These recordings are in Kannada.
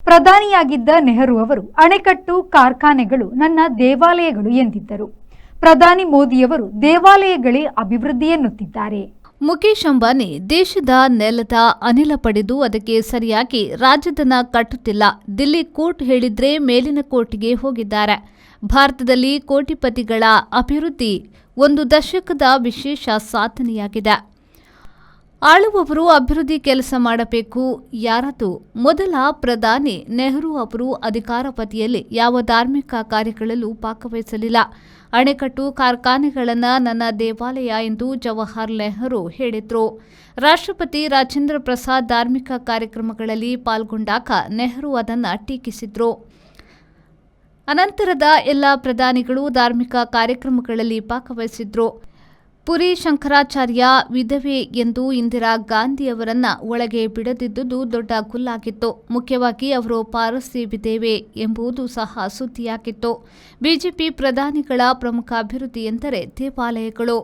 ಪ್ರಧಾನಿಯಾಗಿದ್ದ ನೆಹರು ಅವರು ಅಣೆಕಟ್ಟು ಕಾರ್ಖಾನೆಗಳು ನನ್ನ ದೇವಾಲಯಗಳು ಎಂದಿದ್ದರು. ಪ್ರಧಾನಿ ಮೋದಿಯವರು ದೇವಾಲಯಗಳೇ ಅಭಿವೃದ್ಧಿ ಎನ್ನುತ್ತಿದ್ದಾರೆ. ಮುಖೇಶ್ ಅಂಬಾನಿ ದೇಶದ ನೆಲದ ಅನಿಲ ಪಡೆದು ಅದಕ್ಕೆ ಸರಿಯಾಗಿ ರಾಜಧನ ಕಟ್ಟುತ್ತಿಲ್ಲ. ದಿಲ್ಲಿ ಕೋರ್ಟ್ ಹೇಳಿದ್ರೆ ಮೇಲಿನ ಕೋರ್ಟ್ಗೆ ಹೋಗಿದ್ದಾರೆ. ಭಾರತದಲ್ಲಿ ಕೋಟಿಪತಿಗಳ ಅಭಿವೃದ್ಧಿ ಒಂದು ದಶಕದ ವಿಶೇಷ ಸಾಧನೆಯಾಗಿದೆ. ಆಳುವವರು ಅಭಿವೃದ್ಧಿ ಕೆಲಸ ಮಾಡಬೇಕು. ಯಾರದು? ಮೊದಲ ಪ್ರಧಾನಿ ನೆಹರು ಅವರು ಅಧಿಕಾರಾವಧಿಯಲ್ಲಿ ಯಾವ ಧಾರ್ಮಿಕ ಕಾರ್ಯಗಳಲ್ಲೂ ಭಾಗವಹಿಸಲಿಲ್ಲ. ಅಣೆಕಟ್ಟು ಕಾರ್ಖಾನೆಗಳನ್ನು ನನ್ನ ದೇವಾಲಯ ಎಂದು ಜವಾಹರ್ ನೆಹರು ಹೇಳಿದ್ರು. ರಾಷ್ಟ್ರಪತಿ ರಾಜೇಂದ್ರ ಪ್ರಸಾದ್ ಧಾರ್ಮಿಕ ಕಾರ್ಯಕ್ರಮಗಳಲ್ಲಿ ಪಾಲ್ಗೊಂಡಾಗ ನೆಹರು ಅದನ್ನು ಟೀಕಿಸಿದ್ರು. ಅನಂತರದ ಎಲ್ಲ ಪ್ರಧಾನಿಗಳು ಧಾರ್ಮಿಕ ಕಾರ್ಯಕ್ರಮಗಳಲ್ಲಿ ಭಾಗವಹಿಸಿದ್ರು. ಪುರಿ ಶಂಕರಾಚಾರ್ಯ ವಿಧವೆ ಎಂದು ಇಂದಿರಾ ಗಾಂಧಿಯವರನ್ನ ಒಳಗೆ ಬಿಡದಿದ್ದುದು ದೊಡ್ಡ ಗುಲ್ಲಾಗಿತ್ತು. ಮುಖ್ಯವಾಗಿ ಅವರು ಪಾರಸಿ ವಿಧವೆ ಎಂಬುದು ಸಹ ಸುದ್ದಿಯಾಗಿತ್ತು. ಬಿಜೆಪಿ ಪ್ರಧಾನಿಗಳ ಪ್ರಮುಖ ಅಭಿವೃದ್ಧಿ ಎಂದರೆ ದೇವಾಲಯಗಳು.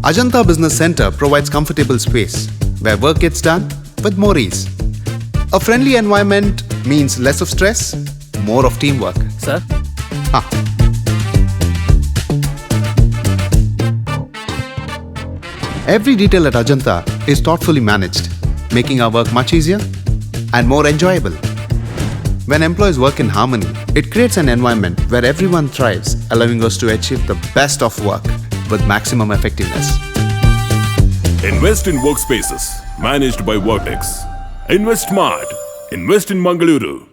Ajanta Business Center provides comfortable space where work gets done with more ease. A friendly environment means less of stress, more of teamwork. Sir? Every detail at Ajanta is thoughtfully managed, making our work much easier and more enjoyable. When employees work in harmony, it creates an environment where everyone thrives, allowing us to achieve the best of work with maximum effectiveness. Invest in workspaces managed by Vertex. Invest smart. Invest in Mangaluru.